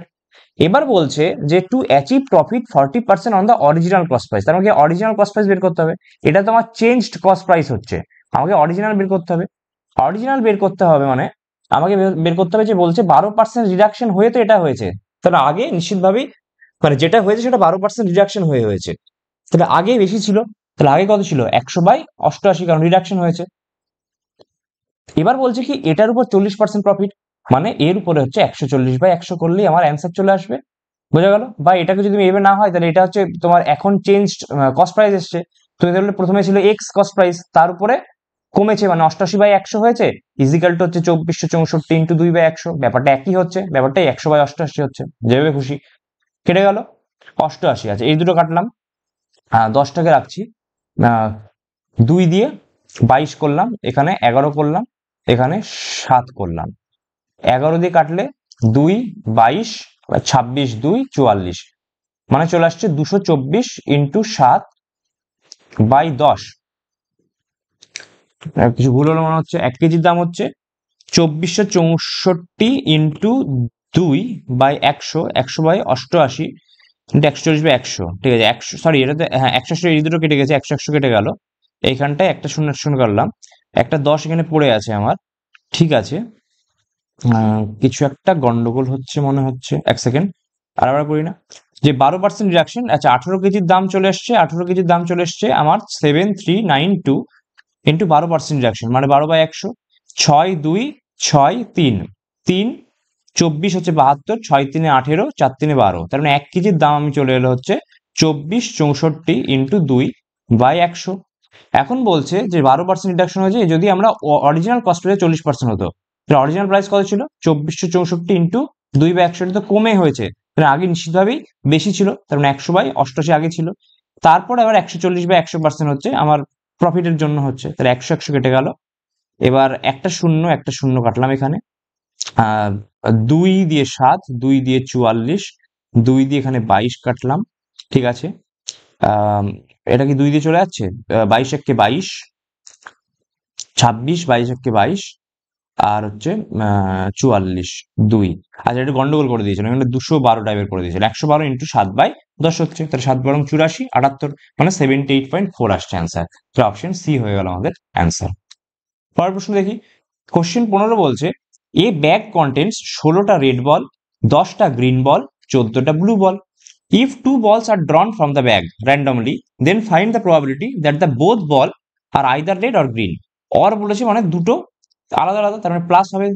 এবার বলছে যে to achieve profit 40% on the original cost price, তার মানে অরিজিনাল কস্ট প্রাইস বের করতে হবে। এটা তো আমার চেঞ্জড কস্ট প্রাইস হচ্ছে, আমাকে অরিজিনাল বের করতে হবে। অরিজিনাল বের করতে হবে মানে আমাকে বের করতে হবে যে বলছে 12% রিডাকশন হয়ে তো এটা হয়েছে, তাহলে আগে নিশ্চিতভাবেই মানে যেটা হয়েছে সেটা 12% রিডাকশন হয়েছে, তাহলে আগে বেশি ছিল, তাহলে আগে কত ছিল 100/88, কারণ রিডাকশন হয়েছে। এবার বলছে কি এটার উপর 40% প্রফিট, মানে এর উপরে হচ্ছে 140/100 করলেই আমার অ্যান্সার চলে আসবে। বোঝা গেল? বা এটাকে যদি এভাবে না হয়, তাহলে এটা হচ্ছে তোমার এখন চেঞ্জড কস্ট প্রাইস এসছে, তো তাহলে প্রথমে ছিল এক্স কস্ট প্রাইস, তার উপরে কমেছে মানে 88/100 হয়েছে, ইজিক্যাল টু হচ্ছে 2464 ইন্টু 2/100, ব্যাপারটা একই হচ্ছে, ব্যাপারটাই 100/88 হচ্ছে, যেভাবে খুশি। কেটে গেল 88 আছে, এই দুটো কাটলাম, 10টাকে রাখছি, 2 দিয়ে 22 করলাম, এখানে 11 করলাম, এখানে 7 করলাম, 11 দিয়ে কাটলে 2 22 26 2 44, মানে চলে আসছে 224 ইন্টু 7/10। কিছু ভুল হলো মনে হচ্ছে, 1 কেজির দাম হচ্ছে 2464 ইন্টু 2 বাই 100, 100 বাই 88 ইন্টু 140/100, ঠিক আছে। 100, সরি, এটাতে হ্যাঁ 180 এই দুটো কেটে গেছে, 100 কেটে গেল। এইখানটায় একটা শূন্য শূন্য করলাম, একটা 10 এখানে পড়ে আছে আমার, ঠিক আছে। কিছু একটা গন্ডগোল হচ্ছে মনে হচ্ছে, এক সেকেন্ড, আর আবার করি না। যে 12% রিডাকশন, আচ্ছা 18 কেজির দাম চলে এসছে, 18 কেজির দাম চলে এসছে আমার 7392 ইন্টু 12% রিডাকশন, মানে 12/100, 6 2 6 3 3 24 হচ্ছে 72, 6 3 18, 4 3 12, তার মানে 1 কেজির দাম আমি চলে এলো হচ্ছে 2464 ইন্টু 2/100। এখন বলছে যে 12% রিডাকশন হয়েছে যদি আমরা অরিজিনাল কস্ট হয়ে 40% হতো, অরিজিনাল প্রাইস কত ছিল? 2464 ইন্টু 2/100, তো কমে হয়েছে, আগে নিশ্চিতভাবেই বেশি ছিল, তার মানে 100/88 আগে ছিল। তারপরে আবার 140/100% হচ্ছে আমার প্রফিটের জন্য হচ্ছে, তাহলে 100 100 কেটে গেল। এবার একটা শূন্য কাটলাম এখানে, 2 দিয়ে 7, 2 দিয়ে 44, 2 দিয়ে এখানে 22 কাটলাম, ঠিক আছে। এটা কি 2 দিয়ে চলে যাচ্ছে? 22 একে 22, 26, 22 একে 22, আর হচ্ছে 44, 2। আচ্ছা, এটা গন্ডগোল করে দিয়েছিল, এখানে 212 টাইপের করে দিয়েছিল। 112 ইন্টু 7/10 হচ্ছে, তাহলে 7 বারং 84, 78, মানে 78.4 আসছে অ্যান্সার। তো অপশন সি হয়ে গেল আমাদের অ্যান্সার। পরের প্রশ্ন দেখি। কোশ্চেন 15 বলছে এ ব্যাগ কন্টেন্টস 16টা রেড বল, 10টা গ্রিন বল, 14টা blue ball. If 2 balls are drawn from the bag randomly, then find the probability that the both ball are either red or green. or বলেছে মানে দুটো আলাদা আলাদা, তার মানে প্লাস হবে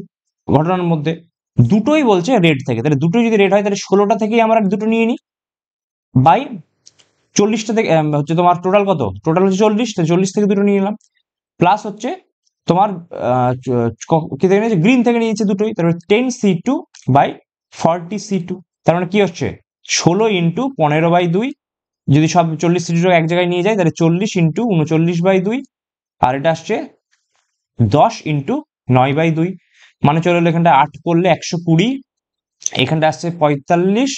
ঘটনার মধ্যে। দুটোই বলছে রেড থেকে, তাহলে দুটোই যদি রেড হয় তাহলে 16টা থেকেই আমরা দুটো নিয়ে নিই, বাই 40টা থেকে হচ্ছে তোমার টোটাল কত? টোটাল হচ্ছে 40, তো 40 থেকে দুটো নিয়ে নিলাম, প্লাস হচ্ছে তোমার কি থেকে নিয়েছে? গ্রিন থেকে নিয়েছে দুটোই, তারপরে 10c2 বাই 40c2, তার মানে কি হচ্ছে 16 ইন্টু 15/2, যদি সব 40c2 এক জায়গায় নিয়ে যায় তাহলে 40 ইন্টু 39/2, আর এটা আসছে 10 ইন্টু 9/2, মানে চলে এলো এখানটা 8 করলে 120, এখানটা আসছে 45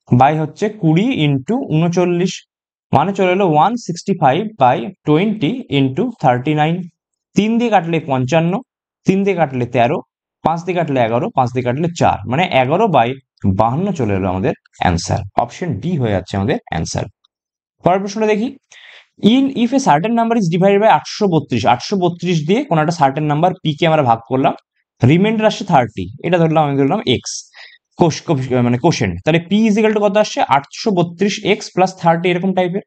বাই হচ্ছে 20 ইন্টু 39, মানে চলে এলো 165/20 ইন্টু 39। 3 দিয়ে কাটলে 55, 3 দিয়ে কাটলে 13, 5 দিয়ে কাটলে 11, 5 দিয়ে কাটলে 4, মানে 11/52 চলে এলো আমাদের অ্যান্সার। অপশন ডি হয়ে যাচ্ছে আমাদের অ্যান্সার। পরের প্রশ্নটা দেখি। If a certain number is divided by 832, 832 দিয়ে কোনো একটা সার্টেন নাম্বার পি কে আমরা ভাগ করলাম, রিমাইন্ডার আসছে 30, এটা ধরলাম, আমি ধরলাম এক্স, মানে কোশেন্ট, তাহলে পি ইজিক্যাল টু কত আসছে? 832x প্লাস 30, এরকম টাইপের।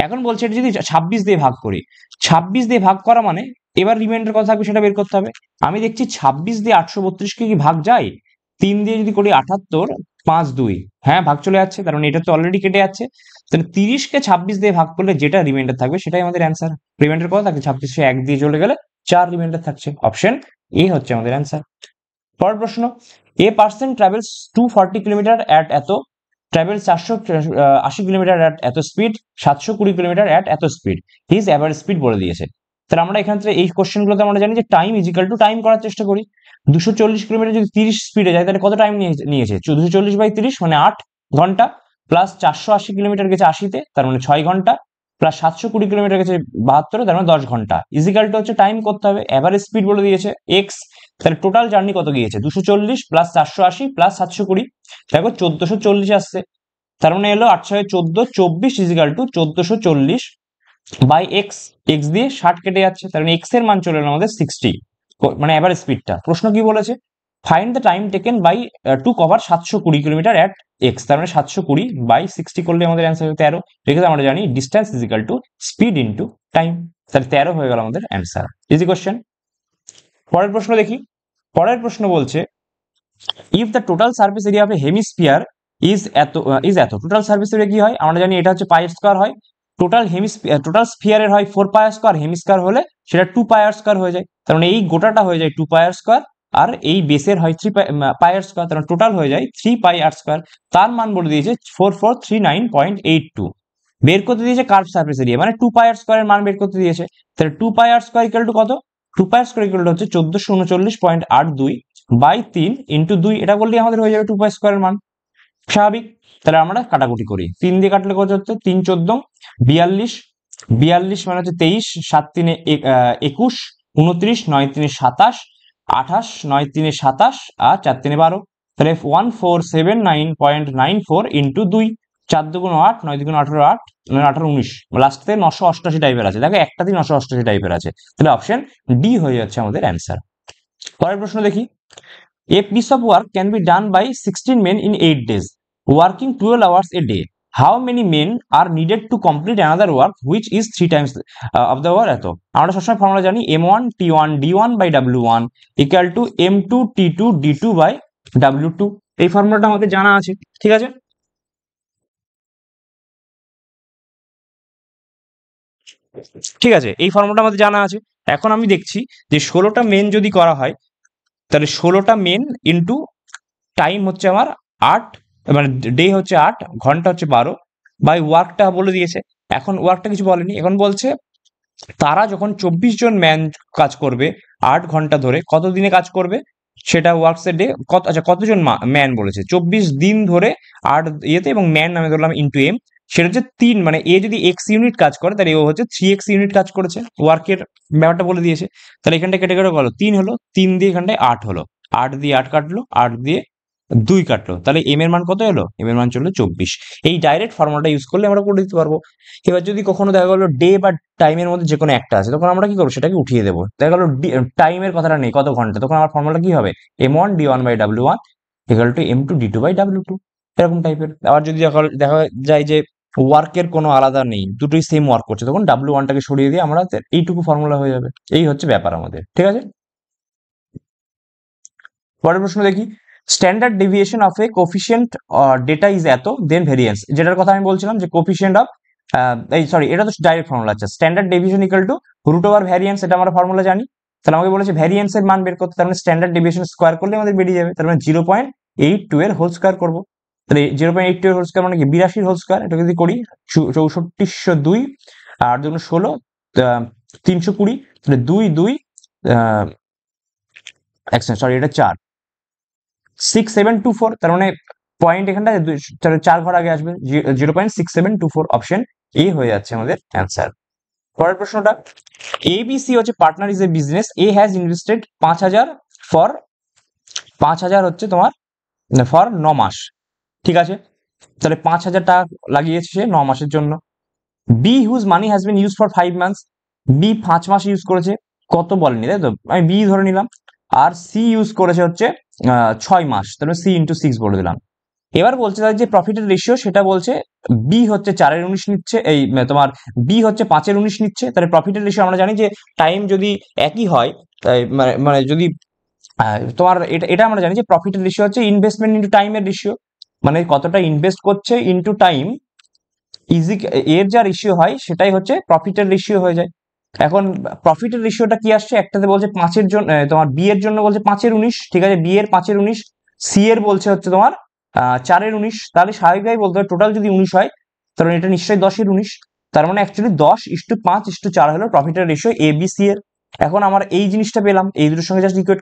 এখন বলছে এটা যদি 26 দিয়ে ভাগ করি, 26 দিয়ে ভাগ করা মানে এবার রিমাইন্ডার কত থাকবে সেটা বের করতে হবে। আমি দেখছি 26 দিয়ে 832 কে কি ভাগ যায়? 3 দিয়ে যদি করি 78, 5 2, হ্যাঁ ভাগ চলে যাচ্ছে, কারণ এটা তো অলরেডি কেটে যাচ্ছে। তাহলে 30 কে 26 দিয়ে ভাগ করলে যেটা রিমাইন্ডার থাকবে সেটাই আমাদের অ্যান্সার। রিমাইন্ডার কত থাকে? 26 1 দিয়ে চলে গেলে 4 রিমাইন্ডার থাকছে, অপশন এ হচ্ছে আমাদের অ্যান্সার। পরের প্রশ্ন। A person travels 240 kilometre at এত, ট্রাভেলস 480 কিলোমিটার অ্যাট এত স্পিড, 720 কিলোমিটার অ্যাট এত স্পিড, হিজ অ্যাভারেজ স্পিড বলে দিয়েছে। তাহলে আমরা এখান থেকে এই কোশ্চেনগুলোতে আমরা জানি যে টাইম ইজিক্যাল টু টাইম করার চেষ্টা করি। 240 কিলোমিটার যদি 30 স্পিডে যায় তাহলে কত টাইম নিয়েছে? 240/30 মানে 8 ঘন্টা, প্লাস 480 কিলোমিটার গেছে 80-তে, তার মানে 6 ঘন্টা, প্লাস 720 কিলোমিটার গেছে 72-এ, তার মানে 10 ঘন্টা। ইজিক্যাল টু হচ্ছে টাইম করতে হবে, অ্যাভারেজ স্পিড বলে দিয়েছে এক্স, তাহলে টোটাল জার্নি কত গিয়েছে? 240 প্লাস 480 প্লাস 720, দেখো 1440 আসছে, তার মানে এলো 8 6 14, 24 is equal to 1440 by x, x দিয়ে 60 কেটে যাচ্ছে, তার মানে এক্স এর মান চলে এলো আমাদের 60, মানে এভারেজ স্পিডটা। প্রশ্ন কি বলেছে? Find the time taken by to cover 720 kilometre at x, তার মানে 720 বাই 60 করলে আমাদের অ্যান্সার হবে 13। রেখে আমরা জানি distance is equal to speed into time, তাহলে 13 হয়ে গেল আমাদের অ্যান্সার। Easy question. পরের প্রশ্ন দেখি। পরের প্রশ্ন বলছে if the total surface area of A hemisphere is এত, টোটাল সারফেস এরিয়া কি হয়? আমরা জানি এটা হচ্ছে পাই স্কয়ার হয়। টোটাল স্ফিয়ারের হয় 4 পাই স্কয়ার, হেমিস্কয়ার হলে সেটা 2 পাই স্কয়ার হয়ে যায়, তার মানে এই গোটাটা হয়ে যায় 2 পাই স্কয়ার, আর এই বেসের হয় 3 পাই স্কয়ার, তার মানে টোটাল হয়ে যায় 3 পাই স্কয়ার। তার মান বলে দিয়েছে 4439.82, বের করতে দিয়েছে কার্ভ সারফেস এরিয়া, মানে 2 পাই স্কয়ারের মান বের করতে দিয়েছে। তাহলে 2 পাই স্কয়ার ইকুয়াল টু কত? 2 পাই স্কয়ার ইকুয়াল টু হচ্ছে 1439.82 বাই 3 ইন্টু 2, এটা করলেই আমাদের হয়ে যাবে 2 পাই স্কয়ারের মান, স্বাভাবিক। তাহলে আমরা কাটাকুটি করি, 3 দিয়ে কাটলে কত হচ্ছে? 3 14 42, 42 মানে হচ্ছে 23, 7 3 21, 29 3 27, 28, 9 3 27 আর 4 3 12, তাহলে 1479.94 ইন্টু 2, 4 2 8, 9 2 18, 8 18 19, লাস্টে 988 টাইপের আছে। দেখো একটাতেই 988 টাইপের আছে, তাহলে অপশন ডি হয়ে যাচ্ছে আমাদের অ্যান্সার। পরের প্রশ্ন দেখি, a piece of work can be done by 16 men in 8 days working 12 hours a day. How many men are needed to complete another work which is 3 times of the work? এত আমরা সবসময় formula জানি m1 t1 d1 by w1 equal to m2 t2 d2 by w2। এই ফর্মুলাটা আমাদের জানা আছে, ঠিক আছে। ঠিক আছে, এই ফর্মুলাটা আমাদের জানা আছে। এখন আমি দেখছি যে 16টা মেন যদি করা হয়, তাহলে 16টা মেন ইন্টু টাইম হচ্ছে আমার 8, মানে ডে হচ্ছে 8, ঘন্টা হচ্ছে 12, বাই ওয়ার্কটা বলে দিয়েছে। এখন ওয়ার্কটা কিছু বলেনি, এখন বলছে তারা যখন 24 জন ম্যান কাজ করবে 8 ঘন্টা ধরে, কত দিনে কাজ করবে সেটা ওয়ার্কস এর ডে কত, আচ্ছা কতজন ম্যান বলেছে 24 দিন ধরে 8 ইয়েতে, এবং ম্যান নামে ধরলাম ইন্টু এম, সেটা হচ্ছে 3, মানে এ যদি এক্স ইউনিট কাজ করে তাহলে ও হচ্ছে 3x ইউনিট কাজ করেছে, ওয়ার্কের ব্যাপারটা বলে দিয়েছে। তাহলে এখানটা কেটে কেটে গেল 3 হলো, 3 দিয়ে এখানটায় 8 হলো, 8 দিয়ে 8 কাটলো, 8 দিয়ে 2 কাটলো, তাহলে এম এর মান কত হলো, এম এর মান চললো 24। এই ডাইরেক্ট ফর্মুলাটা ইউজ করলে আমরা করে দিতে পারবো। এবার যদি কখনো দেখা গেলো ডে বা টাইমের মধ্যে যে কোনো একটা আছে, তখন আমরা কি করবো, সেটাকে উঠিয়ে দেবো। দেখা গেলো টাইমের কথাটা নেই, কত ঘন্টা, তখন আমার ফর্মুলা কি হবে, m1 d1 by w1 equal to m2 d2 by w2, এরকম টাইপের। আবার যদি দেখা যায় যে ওয়ার্কের কোনো আলাদা নেই, দুটোই সেম ওয়ার্ক করছে, তখন w1টাকে সরিয়ে দিয়ে আমরা এইটুকু ফর্মুলা হয়ে যাবে। এই হচ্ছে ব্যাপার আমাদের, ঠিক আছে। পরের প্রশ্ন দেখি, standard deviation of A coefficient data is এত, দেন ভেরিয়েন্স, যেটার কথা আমি বলছিলাম যে কোফিশিয়েন্ট অফ এই সরি এটা তো ডাইরেক্ট ফর্মুলা আছে, standard deviation equal to root over variance, এটা আমরা ফর্মুলা জানি। তাহলে আমাকে বলেছে ভ্যারিয়েন্স এর মান বের করতে, তার মানে স্ট্যান্ডার্ড ডেভিয়েশন স্কোয়ার করলে আমাদের বেরিয়ে যাবে, তার মানে 0.82 এর হোল স্কোয়ার করবো। তাহলে 0.82 এর হোল স্কোয়ার মানে কি 82 হোল স্কোয়ার, এটা যদি করি 6402 আর দুগুণ 16, 320, তাহলে 2 2 সরি এটা 4, 6724, তার মানে পয়েন্ট এখানটা 4 ঘর আগে আসবে, 0.6724, অপশন এ হয়ে যাচ্ছে আমাদের অ্যান্সার। পরের প্রশ্নটা, এবিসি হচ্ছে partner is a business, A has invested 5000 for 5000 হচ্ছে তোমার ফর 9 মাস, ঠিক আছে। তাহলে 5000 টাকা লাগিয়েছে সে 9 মাসের জন্য। B whose money has been used for 5 months, B 5 মাস ইউজ করেছে, কত বলেনি তাই তো, আমি বি ধরে নিলাম। আর সি ইউজ করেছে হচ্ছে 6 মাস, তাহলে সি ইন্টু 6 বলে দিলাম। এবার বলছে যে প্রফিটের রেশিও, সেটা বলছে বি হচ্ছে 4 এর 19 নিচ্ছে, এই তোমার বি হচ্ছে 5 এর 19 নিচ্ছে, তাহলে প্রফিটের রেশিও আমরা জানি যে টাইম যদি একই হয়, মানে মানে যদি তোমার এটা এটা আমরা জানি যে প্রফিটের রেশিও হচ্ছে ইনভেস্টমেন্ট ইন্টু টাইমের রেশিও, মানে কতটা ইনভেস্ট করছে ইন্টু টাইম, ইজি এর যা রেশিও হয় সেটাই হচ্ছে প্রফিটের রেশিও হয়ে যায়। এখন প্রফিটের রেশিওটা কি আসছে, একটাতে বলছে 5 এর জন্য, তোমার বি এর জন্য বলছে 5 এর 19, ঠিক আছে, বি এর 5 এর 19, সি এর বলছে হচ্ছে তোমার 4 এর 19, তাহলে স্বাভাবিকভাবেই বলতে হবে টোটাল যদি 19 হয়, তাহলে এটা নিশ্চয়ই 10 এর 19, তার মানে অ্যাকচুয়ালি 10:5:4 হলো প্রফিটের রেশিও এ বি সি এর। এখন আমরা এই জিনিসটা পেলাম, এই দুটোর সঙ্গে জাস্ট ইকুয়েট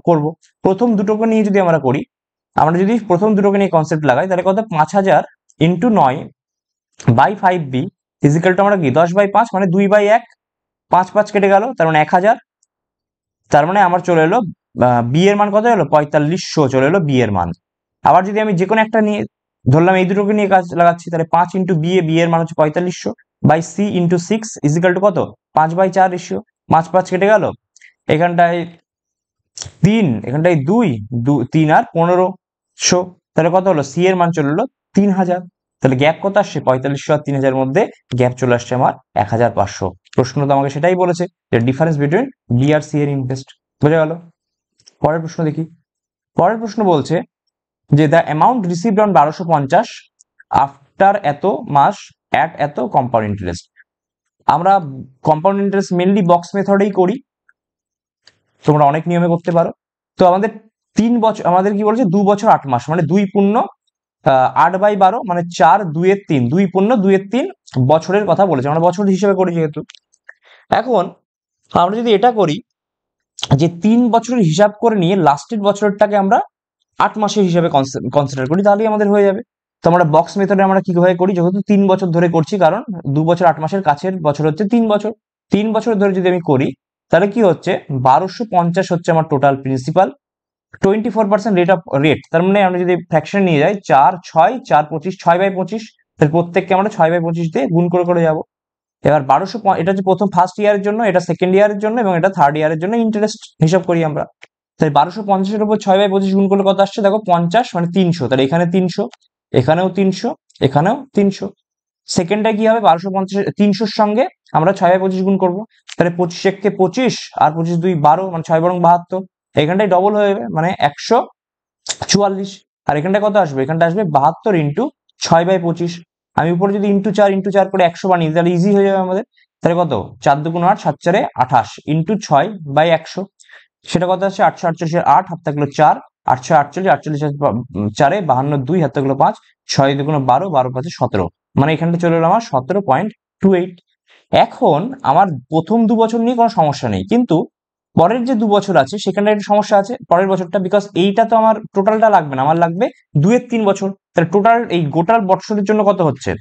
করবো। প্রথম দুটোকে নিয়ে যদি আমরা করি, আমরা যদি প্রথম দুটোকে নিয়ে কনসেপ্ট লাগাই, তাহলে কত 5000 into 9 by 5b is equal two আমরা কি 10/5, মানে 2/1, 5 5 কেটে গেল, তার মানে 1000, তার মানে আমার চলে এলো বি এর মান কত এলো 4500 চলে এলো বি এর মান। আবার যদি আমি যে কোনো একটা নিয়ে ধরলাম, এই দুটোকে নিয়ে কাজ লাগাচ্ছি, তাহলে 5 ইন্টু বি এর মান হচ্ছে 4500 by C into 6 is equal to কত 5/4 রেশিও, 5 5 কেটে গেল, এখানটায় 3, এখানটায় 2 3 আর 1500, তাহলে কত হলো সি এর মান চলে এলো 3000। তাহলে গ্যাপ কত আসছে 4500 আর 3000 এর মধ্যে গ্যাপ চলে আসছে আমার 1500। প্রশ্ন তো আমাকে সেটাই বলেছে যে ডিফারেন্স বিটুইন বি আর সি এর ইনভেস্ট, বোঝা গেল। পরের প্রশ্ন দেখি, পরের প্রশ্ন বলছে যে the amount received on 1250 after এত মাস অ্যাট এত কম্পাউন্ড ইন্টারেস্ট। আমরা কম্পাউন্ড ইন্টারেস্ট মেনলি বক্স মেথডেই করি, তোমরা অনেক নিয়মে করতে পারো। তো আমাদের 3 বছর, আমাদের কি বলছে 2 বছর 8 মাস, মানে 2 পূর্ণ 8/12, মানে 4 2 এর 3, 2 পূর্ণ 2 এর 3 বছরের কথা বলেছে, আমরা বছর হিসেবে করি যেহেতু। এখন আমরা যদি এটা করি যে 3 বছরের হিসাব করে নিয়ে লাস্টের বছরটাকে আমরা 8 মাসের হিসাবে কনসিডার করি, তাহলেই আমাদের হয়ে যাবে। তো আমরা বক্স মেথডে আমরা কিভাবে করি, যেহেতু 3 বছর ধরে করছি, কারণ 2 বছর 8 মাসের কাছের বছর হচ্ছে 3 বছর, 3 বছর ধরে যদি আমি করি, তাহলে কি হচ্ছে 1250 হচ্ছে আমার টোটাল প্রিন্সিপাল, 24% রেট, তার মানে আমরা যদি ফ্র্যাকশন নিয়ে যাই 4 6 4 25 6/25, তাহলে প্রত্যেককে আমরা 6/25 দিয়ে গুণ করে করে যাবো। এবার 1200, এটা হচ্ছে প্রথম ফার্স্ট ইয়ারের জন্য, এটা সেকেন্ড ইয়ারের জন্য এবং এটা থার্ড ইয়ারের জন্য ইন্টারেস্ট হিসাব করি আমরা। তাই 1250-এর উপর 6/25 গুণ করলে কত আসছে দেখো 50 মানে 300, তাহলে এখানে 300, এখানেও 300, এখানেও 300। সেকেন্ডে কি হবে 1250 300-র সঙ্গে আমরা 6/25 গুণ করবো, তাহলে 25 1 25 আর 25 2 12 মানে 6 বরং 72, এখানটাই ডবল হয়ে যাবে মানে 144। আর এখানটা কত আসবে, এখানটা আসবে 72 ইন্টু 6/25। আমি উপরে যদি ইন্টু 4 করে 100 বানিয়ে তাহলে ইজি হয়ে যাবে আমাদের। তাহলে কত 4 2 8 7 4 28 ইন্টু 6/100, সেটা কত আসছে 848, 8 হাত থাকলো 4, 848 48 4 52 2 হাত থাকলো 5, 6 2 12 12 5 17, মানে এখানটা চলে এলো আমার 17.28। এখন আমার প্রথম 2 বছর নিয়ে কোনো সমস্যা নেই, কিন্তু পরের যে 2 বছর আছে সেখানে একটু সমস্যা আছে পরের বছরটা, বিকজ এইটা তো আমার টোটালটা লাগবে না, আমার লাগবে 2 এর 3 বছর। তাহলে টোটাল এই গোটা বছরের জন্য কত হচ্ছে,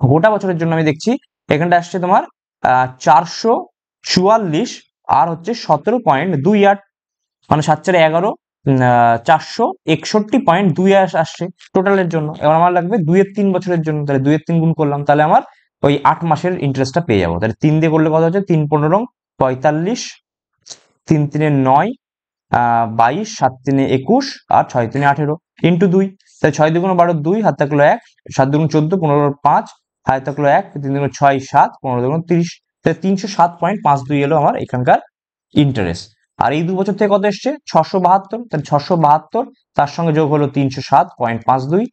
গোটা বছরের জন্য আমি দেখছি এখানটা আসছে তোমার 444 আর হচ্ছে 17.28, মানে 7 4 11 461.28 আসছে টোটালের জন্য। এবার আমার লাগবে 2 এর 3 বছরের জন্য, তাহলে 2 এর 3 গুণ করলাম, তাহলে আমার ওই 8 মাসের ইন্টারেস্টটা পেয়ে যাবো। তাহলে 3 দিয়ে করলে কত হচ্ছে 3 15 45, 3 3 9 22, 7 3 21 আর 6 3 18 ইন্টু 2, তাহলে 6 2 12 2 হাত থাকলো 1, 7 2 14 15 5 হাত থাকলো 1, 3 2 6 7 15 2 30, তাহলে 307.52 এলো আমার এখানকার ইন্টারেস্ট। আর এই 2 বছর থেকে কত এসছে 672, তাহলে 672 তার সঙ্গে যোগ হলো 307.52,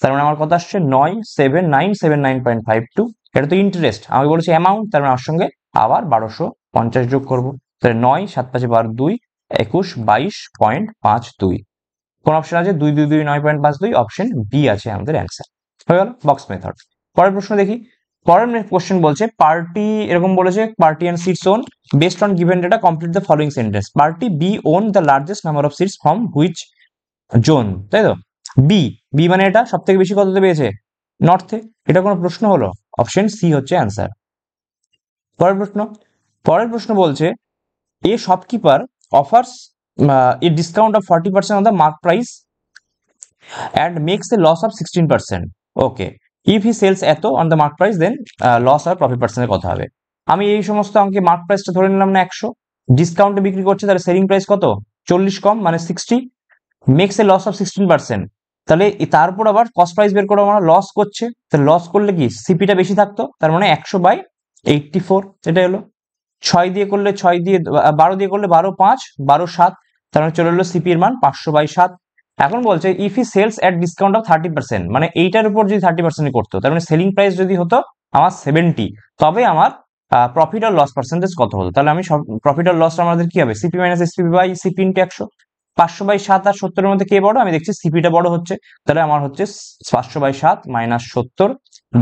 তার মানে আমার কত আসছে 9797.52। এটা তো ইন্টারেস্ট, আমি বলেছি অ্যামাউন্ট, তার মানে আমার সঙ্গে আবার 1250 যোগ করবো, তাহলে 9 7 5 12 2 21 22.52। কোন অপশন আছে 2 2 2 9.52, অপশন বি আছে আমাদের অ্যান্সার। হয়ে গেল বক্স মেথড। পরের প্রশ্ন দেখি। পরের কোশ্চেন বলছে পার্টি, এরকম বলেছে party and seats won based on given data complete the following sentence. Party B won the largest number of seats from which zone, তাই তো। বি, বি মানে এটা সব থেকে বেশি কততে পেয়েছে, নর্থে। এটা কোনো প্রশ্ন হলো, অপশন সি হচ্ছে অ্যান্সার। পরের প্রশ্ন, পরের প্রশ্ন বলছে এ shopkeeper offers a discount of 40% on the mark price and makes a loss of 16%. Okay, if he sells এত on the mark price then loss R profit percent এর কথা হবে। আমি এই সমস্ত অঙ্কে মার্ক প্রাইসটা ধরে নিলাম না 100, ডিসকাউন্টে বিক্রি করছে, তাহলে সেলিং প্রাইস কত 40 কম মানে 60, মেক্স এ লস অফ 16%, তাহলে তারপর আবার কস্ট প্রাইস বের করে আমরা লস করছে, তাহলে লস করলে কি সিপিটা বেশি থাকতো, তার মানে 100/84 এটা এলো। 6 দিয়ে করলে 6 দিয়ে 12 দিয়ে করলে 12 5 12 7, তার মানে চলে এলো সিপি এর মান 500/7। এখন বলছে if he sells at discount of 30%, মানে এইটার উপর যদি 30% করতো, তার মানে সেলিং প্রাইস যদি হতো আমার 70, তবে আমার প্রফিট আর লস পার্সেন্টেজ কত হতো, তাহলে আমি সব প্রফিট আর লস আমাদের কি হবে CP minus SP by CP into 100। 500/7 আর 70 এর মধ্যে কে বড়, আমি দেখছি সিপিটা বড় হচ্ছে, তাহলে আমার হচ্ছে 500/7 মাইনাস 70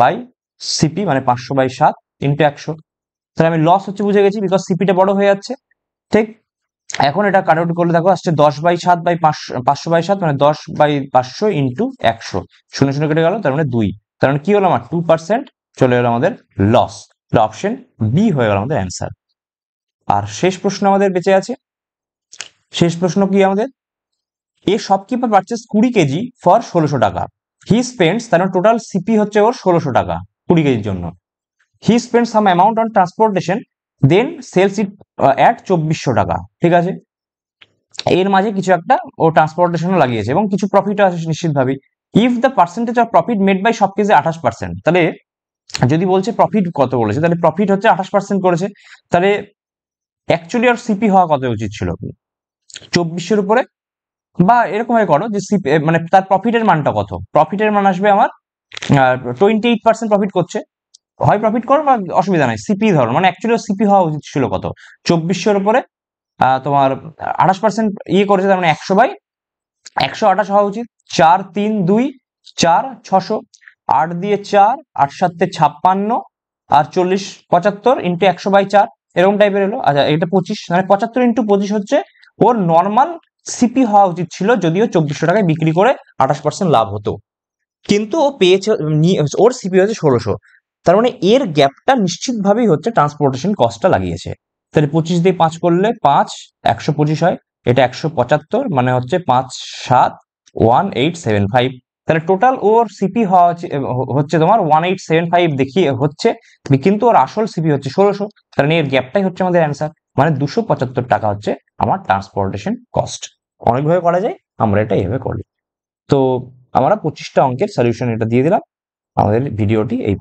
বাই সিপি মানে 500/7 ইন্টু 100, তাহলে আমি লস হচ্ছে বুঝে গেছি বিকজ সিপিটা বড় হয়ে যাচ্ছে। ঠিক, এখন এটা কাট আউট করলে দেখো আসছে 10/7 বাই 500/7 মানে 10/500 ইন্টু 100, 0 0 কেটে গেল, তার মানে 2, তার মানে কি হলো আমার 2% চলে গেল আমাদের লস, অপশন বি হয়ে গেল আমাদের অ্যান্সার। আর শেষ প্রশ্ন আমাদের বেঁচে আছে, শেষ প্রশ্ন কি আমাদের, এ শপকিপার পারচেস 20 কেজি ফর 1600 টাকা, হি স্পেন্ডস, তার মানে টোটাল সিপি হচ্ছে ওর 1600 টাকা 20 কেজির জন্য, he spend some amount on transportation then sells it at 2400 টাকা। ঠিক আছে, এর মাঝে কিছু একটা ও ট্রান্সপোর্টেশনও লাগিয়েছে এবং কিছু প্রফিটও আছে নিশ্চিতভাবেই। If the percentage of profit made by সব কেজে 28%, তাহলে যদি বলছে প্রফিট কত বলেছে, তাহলে প্রফিট হচ্ছে 28% করেছে, তাহলে অ্যাকচুয়ালি আর সিপি হওয়া কত উচিত ছিল 2400-এর উপরে, বা এরকম ভাবে করো যে সিপি মানে তার প্রফিটের মানটা কত, প্রফিটের মান আসবে আমার 28% প্রফিট করছে, হয় প্রফিট করো বা অসুবিধা নাই, সিপি ধরো, মানে অ্যাকচুয়ালি সিপি হওয়া উচিত ছিল কত 2400-এর উপরে তোমার 28% ইয়ে করেছে, তার মানে 100/128 হওয়া উচিত। 4 3 2 4 600, 8 দিয়ে 4 8 7 56 আর 40 75 ইন্টু 100/4 এরকম টাইপের এলো। আচ্ছা এটা 25, মানে 75 ইন্টু 25 হচ্ছে ওর নর্মাল সিপি হওয়া উচিত ছিল, যদিও 2400 টাকায় বিক্রি করে 28% লাভ হতো, কিন্তু ও পেয়েছে ওর সিপি হচ্ছে 1600, তার মানে এর গ্যাপটা নিশ্চিতভাবেই হচ্ছে ট্রান্সপোর্টেশন কস্টটা লাগিয়েছে। তাহলে 25 দিয়ে 5 করলে 5 125 হয়, এটা 175, মানে হচ্ছে 5 7 1875। তাহলে টোটাল ওর সিপি হচ্ছে তোমার 1875 দেখিয়ে হচ্ছে, কিন্তু ওর আসল সিপি হচ্ছে 1600। তাহলে এর গ্যাপটাই হচ্ছে আমাদের অ্যান্সার, মানে 275 টাকা হচ্ছে আমার ট্রান্সপোর্টেশন কস্ট। অনেকভাবে করা যায়, আমরা এটা এইভাবে করি। তো আমরা 25টা অঙ্কের সলিউশন এটা দিয়ে দিলাম। আমাদের ভিডিওটি এই